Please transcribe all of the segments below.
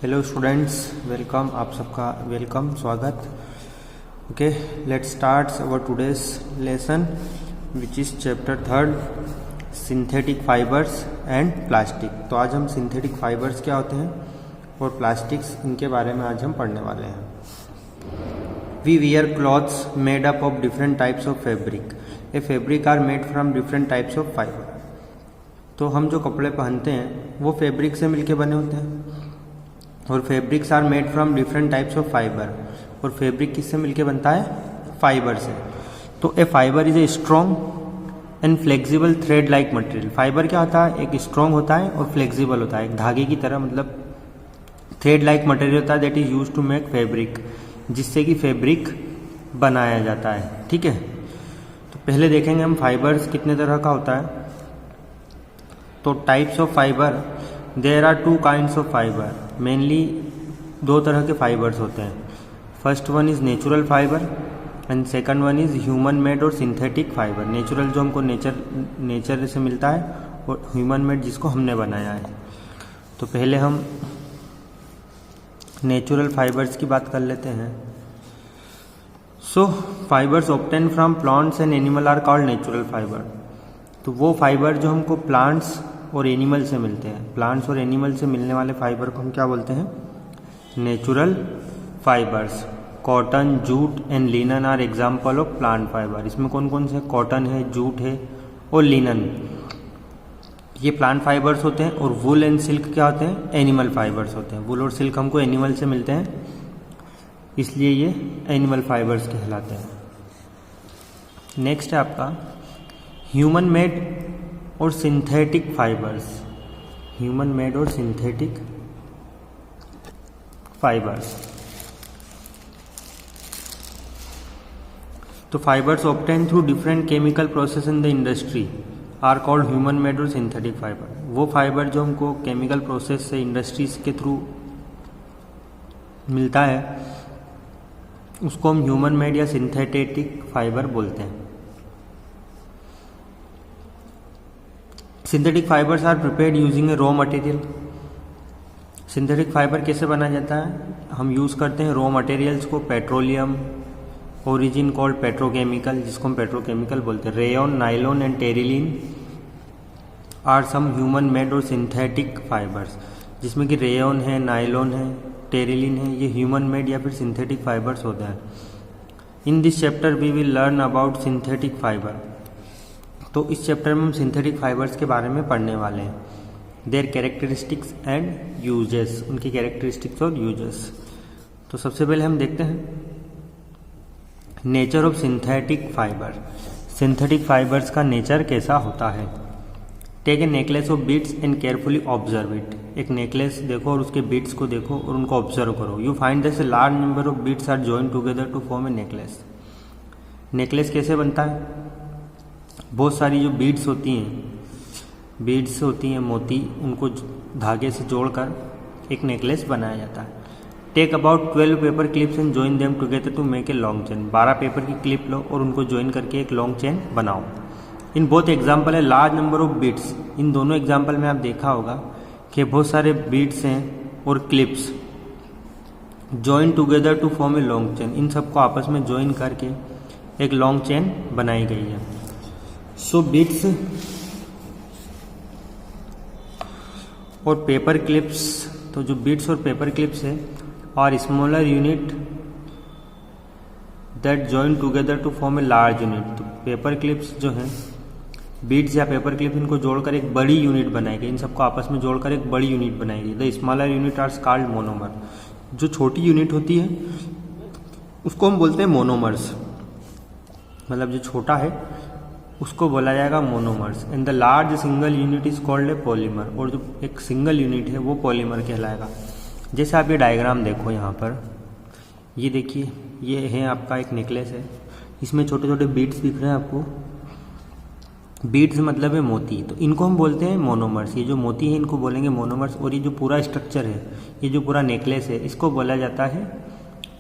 Hello students, welcome. आप सबका welcome, स्वागत। Okay, let's start our today's lesson which is chapter 3 synthetic fibres and plastic. तो आज हम सिंथेटिक फाइबर्स क्या होते हैं और प्लास्टिक्स, इनके बारे में आज हम पढ़ने वाले हैं। We wear clothes made up of different types of fabric. A fabric are made from different types of fiber. तो हम जो कपड़े पहनते हैं वो फैब्रिक से मिलके बने होते हैं और fabrics are made from different types of fiber. और फैब्रिक किससे मिलके बनता है? फाइबर से। तो a fiber is a strong and flexible thread like material. Fiber क्या होता है? एक स्ट्रॉन्ग होता है और फ्लेक्सिबल होता है, एक धागे की तरह, मतलब थ्रेड लाइक मटेरियल होता है that is use to make fabric, जिससे कि फैब्रिक बनाया जाता है। ठीक है, तो पहले देखेंगे हम फाइबर्स कितने तरह का होता है। तो types of fiber, there are 2 kinds of fiber. Mainly 2 तरह के फाइबर्स होते हैं। First one is natural fiber and second one is human made और सिंथेटिक फाइबर। नेचुरल जो हमको नेचर से मिलता है और ह्यूमन मेड जिसको हमने बनाया है। तो पहले हम नेचुरल फाइबर्स की बात कर लेते हैं। So fibers obtain from plants and animal are called natural fiber. तो वो फाइबर जो हमको प्लांट्स और एनिमल से मिलते हैं, प्लांट्स और एनिमल से मिलने वाले फाइबर को हम क्या बोलते हैं? Natural fibers. Cotton, jute and linen are example of plant fiber. इसमें कौन कौन से? कॉटन है, जूट है और लिनन, ये प्लांट फाइबर्स होते हैं। और वुल एंड सिल्क क्या होते हैं? एनिमल फाइबर्स होते हैं। वुल और सिल्क हमको एनिमल से मिलते हैं, इसलिए ये एनिमल फाइबर्स कहलाते हैं। नेक्स्ट है आपका ह्यूमन मेड और सिंथेटिक फाइबर्स। ह्यूमन मेड और सिंथेटिक फाइबर्स। तो fibers obtain through different chemical process in the industry are called human made और सिंथेटिक फाइबर। वो फाइबर जो हमको केमिकल प्रोसेस से इंडस्ट्रीज के थ्रू मिलता है उसको हम ह्यूमन मेड या सिंथेटिक फाइबर बोलते हैं। Synthetic fibers are prepared using a raw material. Synthetic fiber कैसे बनाया जाता है? हम यूज़ करते हैं रॉ मटेरियल्स को, पेट्रोलियम, ओरिजिन कॉल्ड पेट्रोकेमिकल, जिसको हम पेट्रोकेमिकल बोलते हैं। Rayon, nylon and terylene are some human made और सिंथेटिक फाइबर्स। जिसमें कि रेयन है, नाइलॉन है, टेरिलीन है, ये ह्यूमन मेड या फिर सिंथेटिक फाइबर्स होते हैं। In this chapter we will learn about synthetic fiber. तो इस चैप्टर में हम सिंथेटिक फाइबर्स के बारे में पढ़ने वाले हैं। देयर कैरेक्टरिस्टिक्स एंड यूजेस, उनकी कैरेक्टरिस्टिक्स और यूजेस। तो सबसे पहले हम देखते हैं nature of synthetic fiber. Synthetic fibers का नेचर कैसा होता है? Take a necklace of beads and carefully observe it. एक नेकलेस देखो और उसके बीड्स को देखो और उनको ऑब्जर्व करो। You find that a large number of beads are joined together to form a necklace. Necklace कैसे बनता है? बहुत सारी जो बीड्स होती हैं मोती, उनको धागे से जोड़कर एक नेकलेस बनाया जाता है। Take about 12 paper clips and join them together to make a long chain. 12 paper की क्लिप लो और उनको जॉइन करके एक लॉन्ग चेन बनाओ। In both example is large number of beads. इन दोनों एग्जाम्पल में आप देखा होगा कि बहुत सारे बीड्स हैं और clips join together to form a long chain. इन सबको आपस में जॉइन करके एक लॉन्ग चेन बनाई गई है। सो बीड्स और पेपर क्लिप्स, तो जो बीड्स और पेपर क्लिप्स है और smaller unit that join together to form a large unit. तो पेपर क्लिप्स जो हैं, बीड्स या पेपर क्लिप, इनको जोड़कर एक बड़ी यूनिट बनाई गई। इन सबको आपस में जोड़कर एक बड़ी यूनिट बनाई गई। The smaller unit are called monomer. जो छोटी यूनिट होती है उसको हम बोलते हैं मोनोमर्स, मतलब जो छोटा है उसको बोला जाएगा monomers. And the large single unit is called a polymer. और जो एक सिंगल यूनिट है वो पॉलीमर कहलाएगा। जैसे आप ये डायग्राम देखो, यहाँ पर ये देखिए, ये है आपका एक नेकलेस है, इसमें छोटे छोटे बीड्स दिख रहे हैं आपको। बीड्स मतलब है मोती, तो इनको हम बोलते हैं मोनोमर्स। ये जो मोती है इनको बोलेंगे मोनोमर्स। और ये जो पूरा स्ट्रक्चर है, ये जो पूरा नेकलेस है, इसको बोला जाता है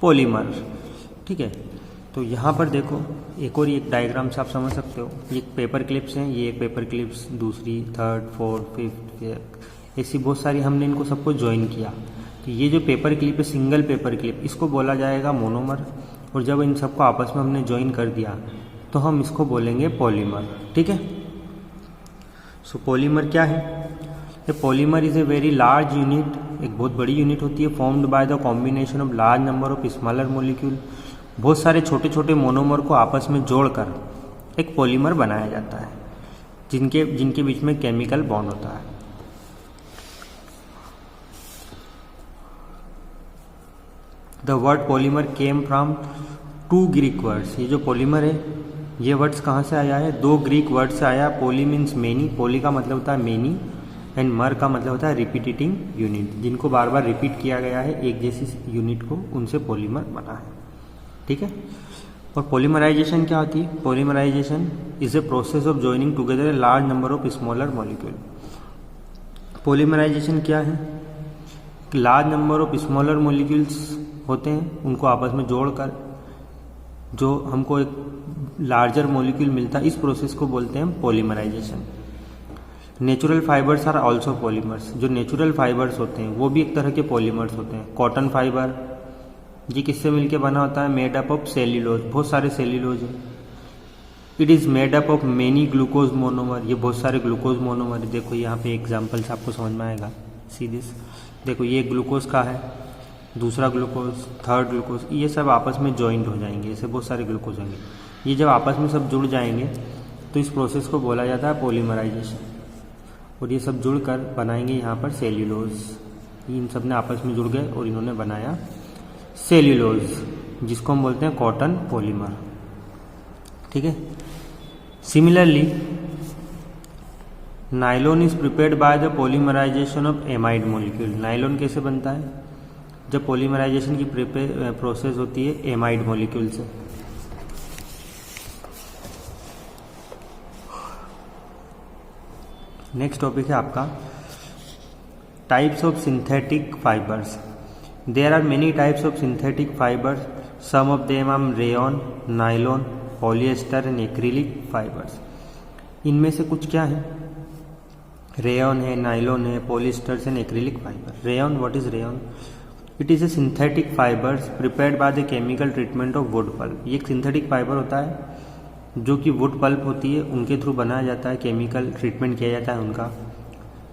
पॉलीमर। ठीक है, तो यहाँ पर देखो एक और एक डायग्राम से आप समझ सकते हो। ये पेपर क्लिप्स हैं, ये एक पेपर क्लिप्स, दूसरी, थर्ड, फोर्थ, फिफ्थ, ऐसी बहुत सारी हमने इनको सबको ज्वाइन किया। कि ये जो पेपर क्लिप है, सिंगल पेपर क्लिप, इसको बोला जाएगा मोनोमर, और जब इन सबको आपस में हमने ज्वाइन कर दिया तो हम इसको बोलेंगे पॉलीमर। ठीक है। सो पॉलीमर क्या है? ए polymer is a very large unit, एक बहुत बड़ी यूनिट होती है, formed by the combination of large number of smaller molecule. बहुत सारे छोटे छोटे मोनोमर को आपस में जोड़कर एक पॉलीमर बनाया जाता है, जिनके बीच में केमिकल बॉन्ड होता है। The word polymer came from 2 Greek words. ये जो पॉलीमर है, ये वर्ड्स कहाँ से आया है? 2 ग्रीक वर्ड से आया। पॉली मीन्स मेनी, पॉली का मतलब होता है मेनी, एंड मर का मतलब होता है रिपीटिंग यूनिट, जिनको बार बार रिपीट किया गया है एक जैसी यूनिट को, उनसे पॉलीमर बना है। ठीक है। और पॉलीमराइजेशन क्या होती है? Polymerization is a process of joining together a large number of smaller molecule. Polymerization क्या है? Large number of smaller molecules होते हैं, उनको आपस में जोड़कर जो हमको एक लार्जर मॉलिक्यूल मिलता है, इस प्रोसेस को बोलते हैं polymerization. Natural fibers are also polymers. जो नेचुरल फाइबर्स होते हैं वो भी एक तरह के पॉलीमर्स होते हैं। कॉटन फाइबर, ये किससे मिलके बना होता है? मेड अप ऑफ सेल्यूलोज, बहुत सारे सेल्यूलोज है। It is made up of many glucose monomer, ये बहुत सारे ग्लूकोज मोनोमर है। देखो यहाँ पे एग्जाम्पल से आपको समझ में आएगा। सी दिस, देखो ये ग्लूकोज का है, दूसरा ग्लूकोज, थर्ड ग्लूकोज, ये सब आपस में जॉइंट हो जाएंगे, ऐसे बहुत सारे ग्लूकोज होंगे। ये जब आपस में सब जुड़ जाएंगे तो इस प्रोसेस को बोला जाता है पॉलीमराइजेशन, और ये सब जुड़कर बनाएंगे यहाँ पर सेल्यूलोज। इन सब ने आपस में जुड़ गए और इन्होंने बनाया सेल्यूलोज, जिसको हम बोलते हैं कॉटन पॉलीमर। ठीक है। Similarly nylon is prepared by the polymerization of amide molecule. Nylon कैसे बनता है? जब पॉलीमराइजेशन की प्रोसेस होती है एमाइड मॉलिक्यूल से। नेक्स्ट टॉपिक है आपका types of synthetic fibers. There are many types of synthetic fibers, some of them are rayon, nylon, polyester and acrylic fibers. इनमें से कुछ क्या है? रेयॉन है, नाइलॉन है, polyester and acrylic fiber. Rayon, what is rayon? It is A synthetic fibres prepared by the chemical treatment of wood pulp. ये एक synthetic fibre होता है जो कि वुड पल्प होती है उनके थ्रू बनाया जाता है, केमिकल ट्रीटमेंट किया जाता है उनका।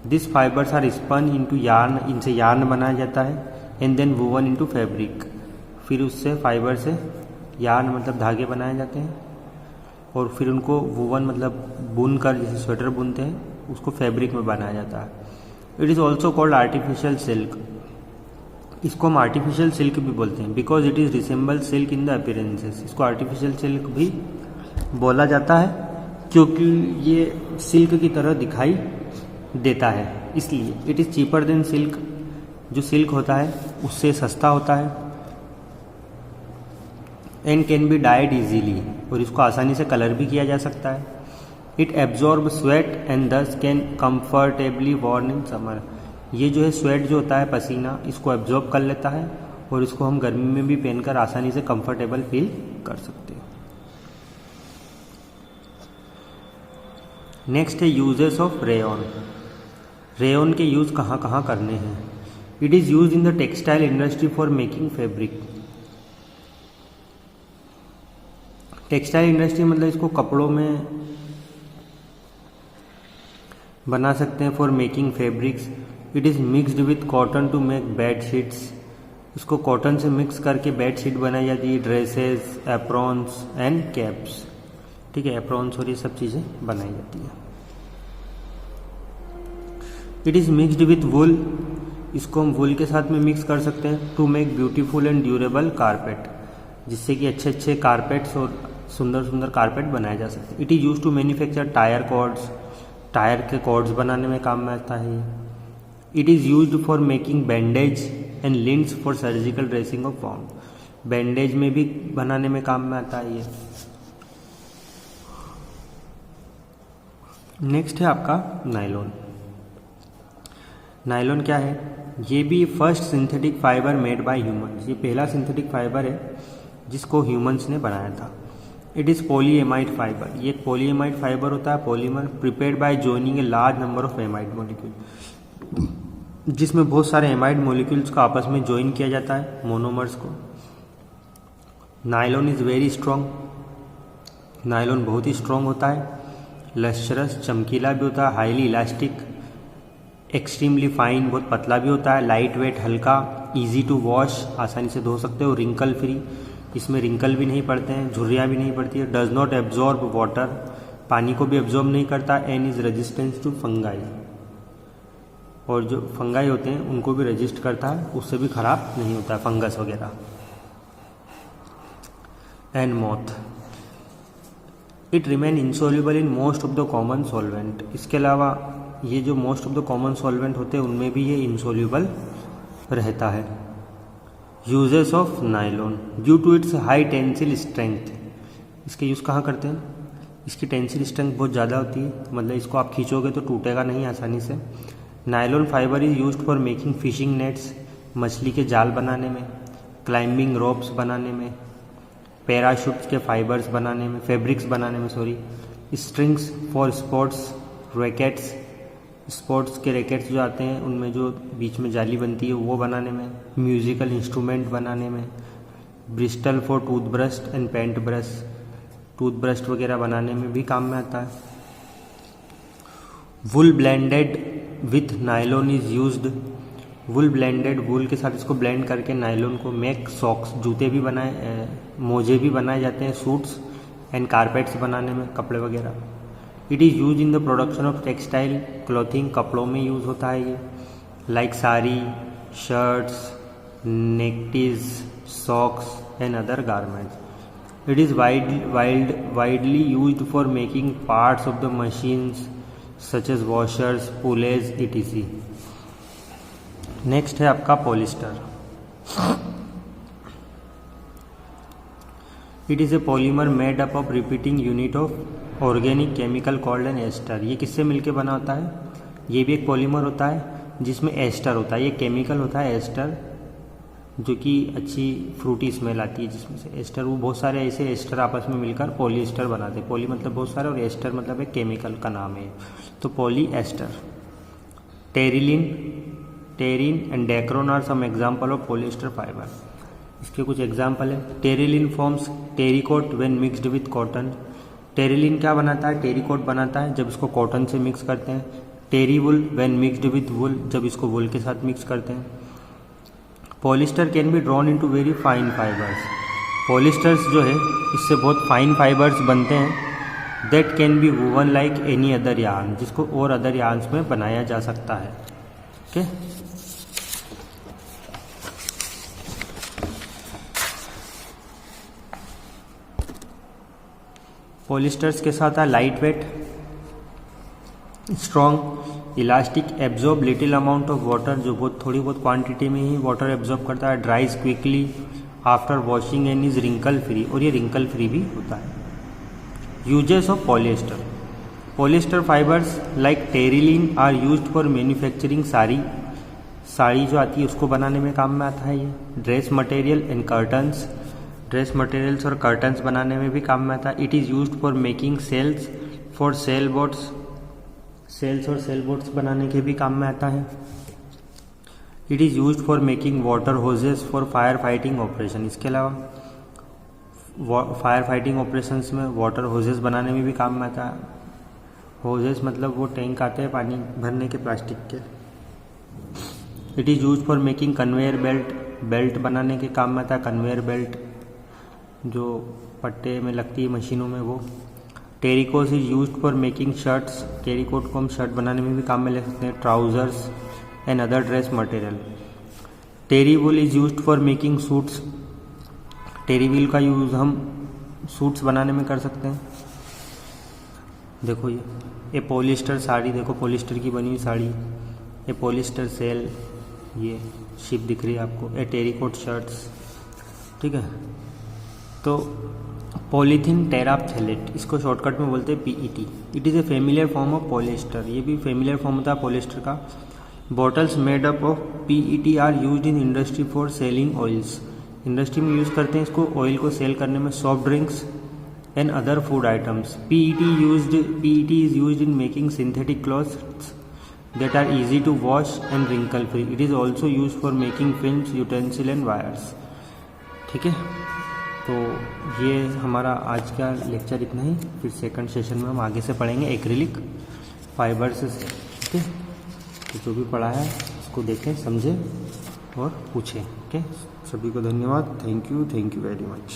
This fibers are spun into yarn, इनसे यार्न बनाया जाता है, and then woven into fabric. फिर उससे फाइबर से यार्न मतलब धागे बनाए जाते हैं, और फिर उनको वूवन मतलब बुन कर, जैसे स्वेटर बुनते हैं, उसको फैब्रिक में बनाया जाता है। It is also called artificial silk. इसको हम आर्टिफिशियल सिल्क भी बोलते हैं, because it is resemble silk in the appearances. इसको आर्टिफिशियल सिल्क भी बोला जाता है क्योंकि ये सिल्क की तरह दिखाई देता है, इसलिए। It is cheaper than silk, जो सिल्क होता है उससे सस्ता होता है। And can be died easily, और इसको आसानी से कलर भी किया जा सकता है। It absorb sweat and thus can comfortably worn in summer. ये जो है स्वेट जो होता है, पसीना, इसको एब्जॉर्ब कर लेता है, और इसको हम गर्मी में भी पहनकर आसानी से कंफर्टेबल फील कर सकते हैं। नेक्स्ट है यूजेस ऑफ रेयॉन। रेयॉन के यूज़ कहाँ कहाँ करने हैं? It is use in the textile industry for making fabric. Textile industry मतलब इसको कपड़ों में बना सकते हैं, for making fabrics. It is mixed with cotton to make bed sheets. इसको कॉटन से मिक्स करके बेड शीट बनाई जाती है, ड्रेसेस, एप्रॉन्स एंड कैप्स। ठीक है, एप्रॉन्स और ये सब चीज़ें बनाई जाती है। इट इज़ मिक्सड विथ वुल। इसको हम वुल के साथ में मिक्स कर सकते हैं, to make beautiful and durable carpet, जिससे कि अच्छे अच्छे कारपेट्स और सुंदर सुंदर कारपेट बनाए जा सकते हैं। It is use to manufacture tyre cords. Tyre के कॉर्ड्स बनाने में काम में आता है। It is used for making bandage and lints for surgical dressing of wound. Bandage में भी बनाने में काम में आता है ये। नेक्स्ट है आपका नायलॉन। नायलॉन क्या है? ये भी first synthetic fibre made by humans. ये पहला सिंथेटिक फाइबर है जिसको ह्यूमंस ने बनाया था। It is polyamide fibre. ये एक पॉलीएमाइड फाइबर होता है, polymer, prepared by joining A large number of amide molecule. जिसमें बहुत सारे एमाइड मॉलिक्यूल्स को आपस में ज्वाइन किया जाता है, मोनोमर्स को। Nylon is very strong, nylon बहुत ही स्ट्रॉन्ग होता है। लश्चरस, चमकीला भी होता है। हाईली इलास्टिक, एक्सट्रीमली फाइन, बहुत पतला भी होता है। लाइट वेट, हल्का, इजी टू वॉश, आसानी से धो सकते हो। रिंकल फ्री, इसमें रिंकल भी नहीं पड़ते हैं, झुर्रियाँ भी नहीं पड़ती है। डज नॉट एब्जॉर्ब वाटर, पानी को भी एब्जॉर्ब नहीं करता। And is resistance to fungi, और जो फंगाई होते हैं उनको भी रेजिस्ट करता है, उससे भी ख़राब नहीं होता है, फंगस वगैरह। And moth, it remain insoluble in most of the common solvent. इसके अलावा ये जो most of the common solvent होते हैं उनमें भी ये इंसॉल्युबल रहता है। Uses of nylon, due to its high tensile strength, इसके यूज़ कहाँ करते हैं? इसकी टेंसिल स्ट्रेंथ बहुत ज़्यादा होती है, मतलब इसको आप खींचोगे तो टूटेगा नहीं आसानी से। Nylon fibre is used for making fishing nets, मछली के जाल बनाने में, क्लाइंबिंग रोप्स बनाने में, पैराशूट्स के फाइबर्स बनाने में, फैब्रिक्स बनाने में, strings for sports, rackets, sports के रैकेट्स जो आते हैं उनमें जो बीच में जाली बनती है वो बनाने में, म्यूजिकल इंस्ट्रूमेंट बनाने में, bristle for toothbrush and paint brush, toothbrush वगैरह बनाने में भी काम में आता है। Wool blended with nylon is used, wool blended, wool के साथ इसको ब्लेंड करके नायलॉन को मेक सॉक्स, जूते भी बनाए, मोजे भी बनाए जाते हैं, सूट्स एंड कारपेट्स बनाने में, कपड़े वगैरह। It is use in the production of textile clothing, कपड़ों में यूज़ होता है ये, like sari, shirts, neckties, socks and other garments. It is widely used for making parts of the machines such as washers, pulleys, etc. Next है आपका polyester. It is a polymer made up of repeating unit of organic chemical called an ester. ये किससे मिलके बना होता है? ये भी एक पॉलीमर होता है जिसमें एस्टर होता है। ये केमिकल होता है एस्टर, जो कि अच्छी फ्रूटी स्मेल आती है जिसमें से एस्टर। वो बहुत सारे ऐसे एस्टर आपस में मिलकर पॉलीएस्टर बनाते हैं। पॉली मतलब बहुत सारे और एस्टर मतलब एक केमिकल का नाम है, तो poly ester. Terylene, terene and dacron are some example of polyester fiber. इसके कुछ एग्जाम्पल है। Terylene forms terricot when mixed with cotton. Terylene क्या बनाता है? टेरिकोट बनाता है जब इसको कॉटन से मिक्स करते हैं। टेरी वुल व्हेन मिक्सड विथ वुल, जब इसको वुल के साथ मिक्स करते हैं। Polyester can be drawn into very fine fibres. Polyesters जो है इससे बहुत फाइन फाइबर्स बनते हैं। That can be woven like any other yarn, जिसको और अदर यार्न्स में बनाया जा सकता है। ओके, पॉलिस्टर्स के साथ है light weight, strong, elastic, absorb little amount of water, जो बहुत थोड़ी बहुत क्वांटिटी में ही वाटर एब्जॉर्ब करता है। Dries quickly after washing and is wrinkle free, और ये रिंकल फ्री भी होता है। Uses of polyester. Polyester fibers like terylene are used for manufacturing sari, sari जो आती है उसको बनाने में काम में आता है ये। Dress material and curtains, dress materials और कर्टन्स बनाने में भी काम में आता है। It is used for making sails for sail boats, sails और सेल बोट्स बनाने के भी काम में आता है। It is used for making water hoses for fire fighting operation. इसके अलावा फायर फाइटिंग ऑपरेशंस में वाटर होजेस बनाने में भी काम में आता है। होजेस मतलब वो टैंक आते हैं पानी भरने के प्लास्टिक के। It is used for making conveyor belt, belt बनाने के काम में आता है। कन्वेयर बेल्ट जो पट्टे में लगती है मशीनों में वो। Terrycot is used for making shirts, terrycot को हम शर्ट बनाने में भी काम में ले सकते हैं। Trousers and other dress material. Terry wool is used for making suits, terry wool का यूज़ हम सूट्स बनाने में कर सकते हैं। देखो ये पॉलिस्टर साड़ी, देखो पॉलिस्टर की बनी हुई साड़ी, ये पॉलिस्टर सेल, ये शिप दिख रही है आपको, ये टेरिकोट शर्ट्स, ठीक है। तो पॉलीथीन टेराप्थेलेट, इसको शॉर्टकट में बोलते हैं PET. It is a familiar form of polyester, ये भी फेमिलियर फॉर्म होता है पॉलिएस्टर का। Bottles made up of PET are used in industry for selling oils, industry में यूज़ करते हैं इसको ऑयल को सेल करने में। Soft drinks and other food items. PET is used in making synthetic clothes, that are easy to wash and wrinkle free. It is also used for making films, utensil and wires. ठीक है, तो ये हमारा आज का lecture इतना ही. फिर second session में हम आगे से पढ़ेंगे एक्रिलिक फाइबर्स से. ठीक है, तो जो भी पढ़ा है उसको देखें, समझें और पूछें. ओके, सभी को धन्यवाद. Thank you very much.